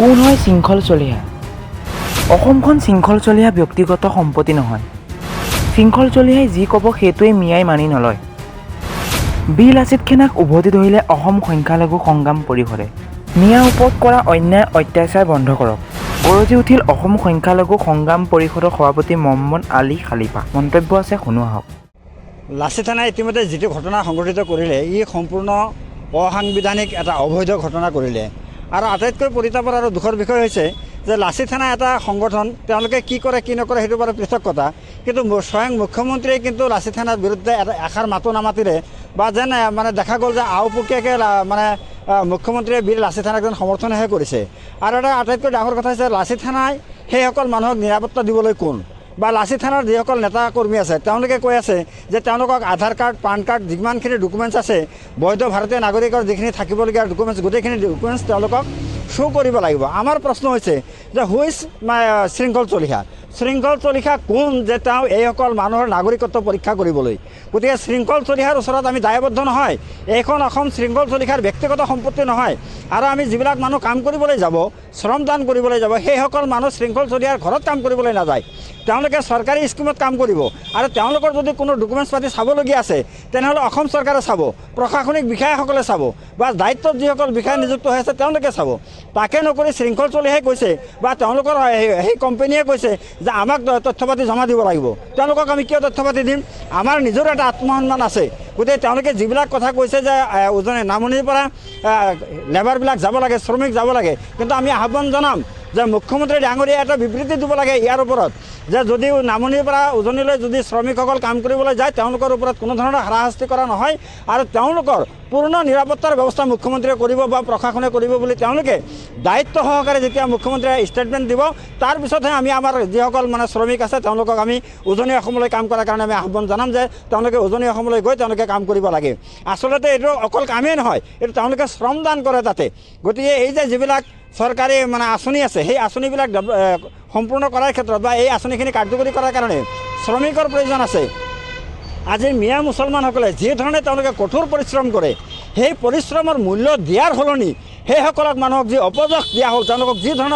কোন হয় শৃংখল চলিহা? অসমখন শৃংখল চলিহা ব্যক্তিগত সম্পত্তি নহয়। শৃংখল চলিহাই যি ক'ব সেইটোৱে মিয়াই মানি নলয়। বীৰ লাচিত খানক উভতি ধৰিলে অসম সংখ্যালঘু সংগ্ৰাম পৰিষদে। মিয়াৰ ওপৰত কৰা অন্যায় অত্যাচাৰ বন্ধ কৰক, গৰজি উঠিল অসম সংখ্যালঘু সংগ্ৰাম পৰিষদৰ সভাপতি মহম্মদ আলী খালিফা। মন্তব্য আছে, শুনো আহক। লাচিত থানাই ইতিমধ্যে যিটো ঘটনা সংঘটিত কৰিলে, ই সম্পূৰ্ণ অসাংবিধানিক এটা অবৈধ ঘটনা কৰিলে। আৰু আটাইতকৈ পৰিতাপৰ আৰু দুখৰ বিষয় হৈছে যে লাচিত থানা এটা সংগঠন, তেওঁলোকে কি কৰে কি নকৰে সেইটো বাৰু পৃথক কথা, কিন্তু স্বয়ং মুখ্যমন্ত্ৰীয়ে কিন্তু লাচিত থানাৰ বিৰুদ্ধে এটা এষাৰ মাতো নামাতিলে বা যেন মানে দেখা গ'ল যে আওপকীয়াকৈ মানে মুখ্যমন্ত্ৰীয়ে বীৰ লাচিত থানাক যেন সমৰ্থনহে কৰিছে। আৰু এটা আটাইতকৈ ডাঙৰ কথা হৈছে লাচিত থানাই সেইসকল মানুহক নিৰাপত্তা দিবলৈ কোন বা লাচিত থানাৰ যিসকল নেতা কৰ্মী আছে তেওঁলোকে কৈ আছে যে তেওঁলোকক আধাৰ কাৰ্ড, পান কাৰ্ড, যিমানখিনি ডকুমেণ্টছ আছে, বৈধ ভাৰতীয় নাগৰিকৰ যিখিনি থাকিবলগীয়া ডকুমেণ্টছ, গোটেইখিনি ডকুমেণ্টছ তেওঁলোকক শ্ব' কৰিব লাগিব। আমাৰ প্ৰশ্ন হৈছে যে হুইচ শৃংখল চলিহা? শৃংখল চলিহা কোন যে তেওঁ এইসকল মানুহৰ নাগৰিকত্ব পৰীক্ষা কৰিবলৈ? গতিকে শৃংখল চলিহাৰ ওচৰত আমি দায়বদ্ধ নহয়। এইখন অসম শৃংখল চলিহাৰ ব্যক্তিগত সম্পত্তি নহয়। আৰু আমি যিবিলাক মানুহ কাম কৰিবলৈ যাব, শ্ৰমদান কৰিবলৈ যাব, সেইসকল মানুহ শৃংখল চলিহাৰ ঘৰত কাম কৰিবলৈ নাযায়। তেওঁলোকে চৰকাৰী স্কিমত কাম কৰিব। আৰু তেওঁলোকৰ যদি কোনো ডকুমেণ্টছ পাতি চাবলগীয়া আছে তেনেহ'লে অসম চৰকাৰে চাব, প্ৰশাসনিক বিষয়াসকলে চাব বা দায়িত্বত যিসকল বিষয়া নিযুক্ত হৈ আছে তেওঁলোকে চাব। তাকে নকৰি শৃংখল চলিহাই কৈছে বা তেওঁলোকৰ সেই কোম্পানীয়ে কৈছে যে আমাক তথ্য পাতি জমা দিব লাগিব। তেওঁলোকক আমি কিয় তথ্য পাতি দিম? আমাৰ নিজৰ এটা আত্মসন্মান আছে। গতিকে তেওঁলোকে যিবিলাক কথা কৈছে যে উজনি নামনিৰ পৰা লেবাৰবিলাক যাব লাগে, শ্ৰমিক যাব লাগে, কিন্তু আমি আহ্বান জনাম যে মুখ্যমন্ত্ৰী ডাঙৰীয়াই এটা বিবৃতি দিব লাগে ইয়াৰ ওপৰত যে যদি নামনিৰ পৰা উজনিলৈ যদি শ্ৰমিকসকল কাম কৰিবলৈ যায় তেওঁলোকৰ ওপৰত কোনো ধৰণৰ হাৰাশাস্তি কৰা নহয় আৰু তেওঁলোকৰ পূৰ্ণ নিৰাপত্তাৰ ব্যৱস্থা মুখ্যমন্ত্ৰীয়ে কৰিব বা প্ৰশাসনে কৰিব বুলি তেওঁলোকে দায়িত্ব সহকাৰে যেতিয়া মুখ্যমন্ত্ৰীয়ে ষ্টেটমেণ্ট দিব, তাৰপিছতহে আমি আমাৰ যিসকল মানে শ্ৰমিক আছে তেওঁলোকক আমি উজনি অসমলৈ কাম কৰাৰ কাৰণে আমি আহ্বান জনাম যে তেওঁলোকে উজনি অসমলৈ গৈ তেওঁলোকে কাম কৰিব লাগে। আচলতে এইটো অকল কামেই নহয়, এইটো তেওঁলোকে শ্ৰমদান কৰে তাতে। গতিকে এই যে যিবিলাক চৰকাৰী মানে আঁচনি আছে, সেই আঁচনিবিলাক সম্পূৰ্ণ কৰাৰ ক্ষেত্ৰত বা এই আঁচনিখিনি কাৰ্যকৰী কৰাৰ কাৰণে শ্ৰমিকৰ প্ৰয়োজন আছে। আজি মিয়া মুছলমানসকলে যি ধৰণে তেওঁলোকে কঠোৰ পৰিশ্ৰম কৰে, সেই পৰিশ্ৰমৰ মূল্য দিয়াৰ সলনি সেইসকলক মানুহক যি অপযশ দিয়া হ'ল, তেওঁলোকক যি ধৰণে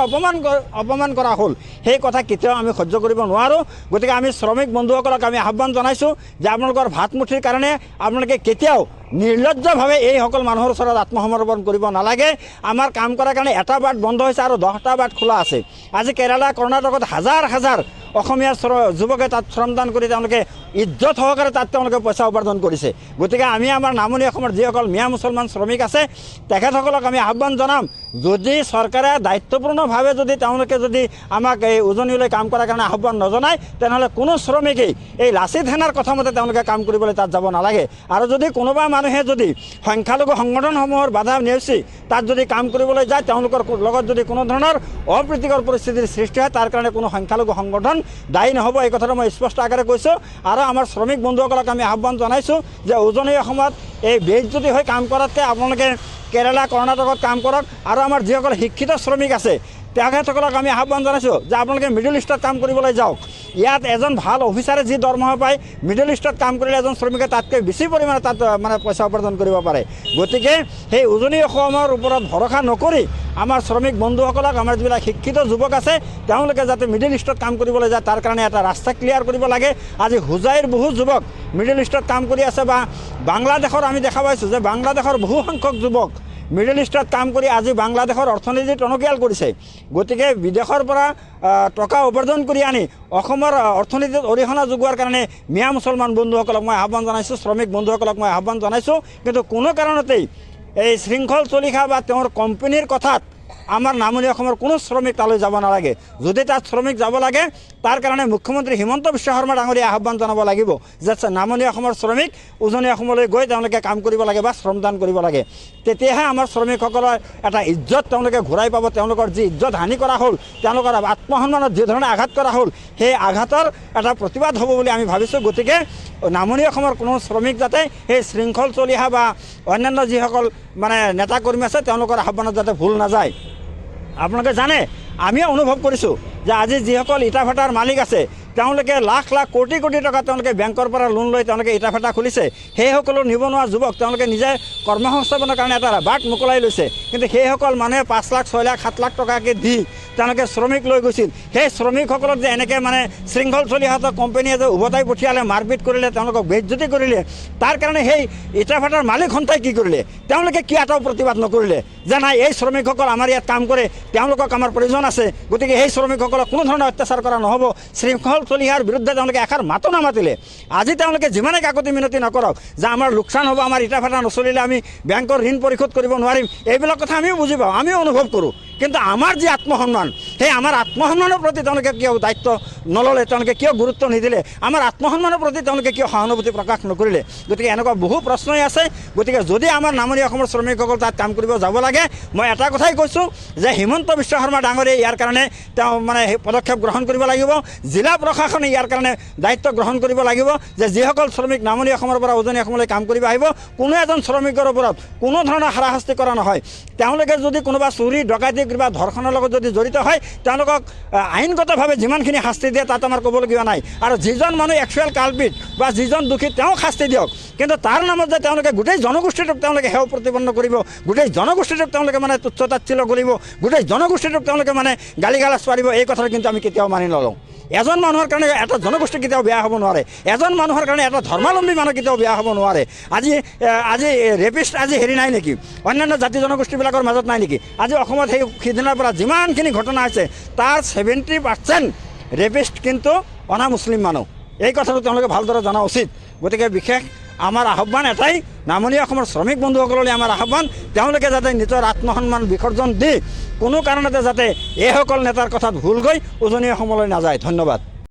অপমান কৰা হ'ল, সেই কথা কেতিয়াও আমি সহ্য কৰিব নোৱাৰোঁ। গতিকে আমি শ্ৰমিক বন্ধুসকলক আমি আহ্বান জনাইছোঁ যে আপোনালোকৰ ভাতমুঠিৰ কাৰণে আপোনালোকে কেতিয়াও নিৰ্লজ্জভাৱে এইসকল মানুহৰ ওচৰত আত্মসমৰ্পণ কৰিব নালাগে। আমাৰ কাম কৰাৰ কাৰণে এটা বাট বন্ধ হৈছে আৰু 10টা বাট খোলা আছে। আজি কেৰালা, কৰ্ণাটকত হাজাৰ হাজাৰ অসমীয়া যুৱকে তাত শ্ৰমদান কৰি তেওঁলোকে ইজ্জত সহকাৰে তাত তেওঁলোকে পইচা উপাৰ্জন কৰিছে। গতিকে আমি আমাৰ নামনি অসমৰ যিসকল মিয়া মুছলমান শ্ৰমিক আছে তেখেতসকলক আমি আহ্বান জনাম, যদি চৰকাৰে দায়িত্বপূৰ্ণভাৱে যদি তেওঁলোকে যদি আমাক এই উজনিলৈ কাম কৰাৰ কাৰণে আহ্বান নজনায় তেনেহ'লে কোনো শ্ৰমিকেই এই লাচিত থানাৰ কথামতে তেওঁলোকে কাম কৰিবলৈ তাত যাব নালাগে। আৰু যদি কোনোবা মানুহে যদি সংখ্যালঘু সংগঠনসমূহৰ বাধা নেওচি তাত যদি কাম কৰিবলৈ যায়, তেওঁলোকৰ লগত যদি কোনো ধৰণৰ অপ্ৰীতিকৰ পৰিস্থিতিৰ সৃষ্টি হয়, তাৰ কাৰণে কোনো সংখ্যালঘু সংগঠন দায়ী নহ'ব। এই কথাটো মই স্পষ্ট আকাৰে কৈছোঁ। আৰু আমাৰ শ্ৰমিক বন্ধুসকলক আমি আহ্বান জনাইছোঁ যে উজনি অসমত এই বেইজ্জতি হৈ কাম কৰাতকৈ আপোনালোকে কেৰালা, কৰ্ণাটকত কাম কৰক। আৰু আমাৰ যিসকল শিক্ষিত শ্ৰমিক আছে তেখেতসকলক আমি আহ্বান জনাইছোঁ যে আপোনালোকে মিডল ইষ্টত কাম কৰিবলৈ যাওক। ইয়াত এজন ভাল অফিচাৰে যি দৰমহা পায়, মিডল ইষ্টত কাম কৰিলে এজন শ্ৰমিকে তাতকৈ বেছি পৰিমাণে তাত মানে পইচা উপাৰ্জন কৰিব পাৰে। গতিকে সেই উজনি অসমৰ ওপৰত ভৰসা নকৰি আমাৰ শ্ৰমিক বন্ধুসকলক, আমাৰ যিবিলাক শিক্ষিত যুৱক আছে তেওঁলোকে যাতে মিডল ইষ্টত কাম কৰিবলৈ যায় তাৰ কাৰণে এটা ৰাস্তা ক্লিয়াৰ কৰিব লাগে। আজি হোজাইৰ বহু যুৱক মিডল ইষ্টত কাম কৰি আছে বা বাংলাদেশৰ আমি দেখা পাইছোঁ যে বাংলাদেশৰ বহু সংখ্যক যুৱক মিডল ইষ্টত কাম কৰি আজি বাংলাদেশৰ অৰ্থনীতি টনকিয়াল কৰিছে। গতিকে বিদেশৰ পৰা টকা উপাৰ্জন কৰি আনি অসমৰ অৰ্থনীতিত অৰিহণা যোগোৱাৰ কাৰণে মিয়া মুছলমান বন্ধুসকলক মই আহ্বান জনাইছোঁ, শ্ৰমিক বন্ধুসকলক মই আহ্বান জনাইছোঁ। কিন্তু কোনো কাৰণতেই এই শৃংখল চলিহা বা তেওঁৰ কোম্পানীৰ কথাত আমাৰ নামনি অসমৰ কোনো শ্ৰমিক তালৈ যাব নালাগে। যদি তাত শ্ৰমিক যাব লাগে তাৰ কাৰণে মুখ্যমন্ত্ৰী হিমন্ত বিশ্ব শৰ্মা ডাঙৰীয়াই আহ্বান জনাব লাগিব যে নামনি অসমৰ শ্ৰমিক উজনি অসমলৈ গৈ তেওঁলোকে কাম কৰিব লাগে বা শ্ৰমদান কৰিব লাগে। তেতিয়াহে আমাৰ শ্ৰমিকসকলৰ এটা ইজ্জত তেওঁলোকে ঘূৰাই পাব। তেওঁলোকৰ যি ইজ্জত হানি কৰা হ'ল, তেওঁলোকৰ আত্মসন্মানত যি ধৰণে আঘাত কৰা হ'ল, সেই আঘাতৰ এটা প্ৰতিবাদ হ'ব বুলি আমি ভাবিছোঁ। গতিকে নামনি অসমৰ কোনো শ্ৰমিক যাতে সেই শৃংখল চলিহা বা অন্যান্য যিসকল মানে নেতাকৰ্মী আছে তেওঁলোকৰ আহ্বানত যাতে ভুল নাযায়। আপোনালোকে জানে, আমিও অনুভৱ কৰিছোঁ যে আজি যিসকল ইটা ভাটাৰ মালিক আছে তেওঁলোকে লাখ লাখ কোটি কোটি টকা তেওঁলোকে বেংকৰ পৰা লোন লৈ তেওঁলোকে ইটা ভাটা খুলিছে। সেইসকলো নিবনুৱা যুৱক তেওঁলোকে নিজে কৰ্মসংস্থাপনৰ কাৰণে এটা বাট মোকলাই লৈছে, কিন্তু সেইসকল মানুহে 5 লাখ 6 লাখ 7 লাখ টকাকৈ দি তেওঁলোকে শ্ৰমিক লৈ গৈছিল। সেই শ্ৰমিকসকলক যে এনেকৈ মানে শৃংখল চলিহাতৰ কোম্পানীয়ে যে উভতাই পঠিয়ালে, মাৰপিট কৰিলে, তেওঁলোকক বেইজ্জতি কৰিলে, তাৰ কাৰণে সেই ইটা ভাটাৰ মালিক সন্থাই কি কৰিলে? তেওঁলোকে কি এটাও প্ৰতিবাদ নকৰিলে যে নাই এই শ্ৰমিকসকল আমাৰ ইয়াত কাম কৰে, তেওঁলোকক আমাৰ প্ৰয়োজন আছে, গতিকে সেই শ্ৰমিকসকলক কোনো ধৰণৰ অত্যাচাৰ কৰা নহ'ব। শৃংখল চলিহাৰ বিৰুদ্ধে তেওঁলোকে এষাৰ মাতো নামাতিলে। আজি তেওঁলোকে যিমানে কাকতি মিনতি নকৰক যে আমাৰ লোকচান হ'ব, আমাৰ ইটা ভাটা নচলিলে আমি বেংকৰ ঋণ পৰিশোধ কৰিব নোৱাৰিম, এইবিলাক কথা আমিও বুজি পাওঁ, আমিও অনুভৱ কৰোঁ, কিন্তু আমাৰ যি আত্মসন্মান, সেই আমাৰ আত্মসন্মানৰ প্ৰতি তেওঁলোকে কিয় দায়িত্ব নল'লে, তেওঁলোকে কিয় গুৰুত্ব নিদিলে, আমাৰ আত্মসন্মানৰ প্ৰতি তেওঁলোকে কিয় সহানুভূতি প্ৰকাশ নকৰিলে? গতিকে এনেকুৱা বহু প্ৰশ্নই আছে। গতিকে যদি আমাৰ নামনি অসমৰ শ্ৰমিকসকল তাত কাম কৰিব যাব লাগে, মই এটা কথাই কৈছোঁ যে হিমন্ত বিশ্ব শৰ্মা ডাঙৰীয়াই ইয়াৰ কাৰণে তেওঁ মানে পদক্ষেপ গ্ৰহণ কৰিব লাগিব। জিলা প্ৰশাসনে ইয়াৰ কাৰণে দায়িত্ব গ্ৰহণ কৰিব লাগিব যে যিসকল শ্ৰমিক নামনি অসমৰ পৰা উজনি অসমলৈ কাম কৰিব আহিব, কোনো এজন শ্ৰমিকৰ ওপৰত কোনো ধৰণৰ হাৰাশাস্তি কৰা নহয়। তেওঁলোকে যদি কোনোবা চুৰি ডকাইতি বা ধৰ্ষণৰ লগত যদি জড়িত হয়, তেওঁলোকক আইনগতভাৱে যিমানখিনি শাস্তি দিয়ে তাত আমাৰ ক'বলগীয়া নাই। আৰু যিজন মানুহ একচুৱেল কালপিট বা যিজন দোষী তেওঁক শাস্তি দিয়ক, কিন্তু তাৰ নামত যে তেওঁলোকে গোটেই জনগোষ্ঠীটোক তেওঁলোকে সেৱা প্ৰতিপন্ন কৰিব, গোটেই জনগোষ্ঠীটোক তেওঁলোকে মানে তুচ্ছ তাচ্ছিল্য কৰিব, গোটেই জনগোষ্ঠীটোক তেওঁলোকে মানে গালি গালাজ পাৰিব, এই কথাটো কিন্তু আমি কেতিয়াও মানি নলওঁ। এজন মানুহৰ কাৰণে এটা জনগোষ্ঠী কেতিয়াও বেয়া হ'ব নোৱাৰে, এজন মানুহৰ কাৰণে এটা ধৰ্মাৱলম্বী মানুহ কেতিয়াও বেয়া হ'ব নোৱাৰে। আজি ৰেপিষ্ট আজি হেৰি নাই নেকি? অন্যান্য জাতি জনগোষ্ঠীবিলাকৰ মাজত নাই নেকি? আজি অসমত সেই সিদিনাৰ পৰা যিমানখিনি ঘটনা হৈছে তাৰ 70% ৰেপিষ্ট কিন্তু অনা মুছলিম মানুহ। এই কথাটো তেওঁলোকে ভালদৰে জনা উচিত। গতিকে বিশেষ আমাৰ আহ্বান এটাই, নামনি অসমৰ শ্ৰমিক বন্ধুসকললৈ আমাৰ আহ্বান, তেওঁলোকে যাতে নিজৰ আত্মসন্মান বিসৰ্জন দি কোনো কাৰণতে যাতে এইসকল নেতাৰ কথাত ভুল গৈ উজনি অসমলৈ নাযায়। ধন্যবাদ।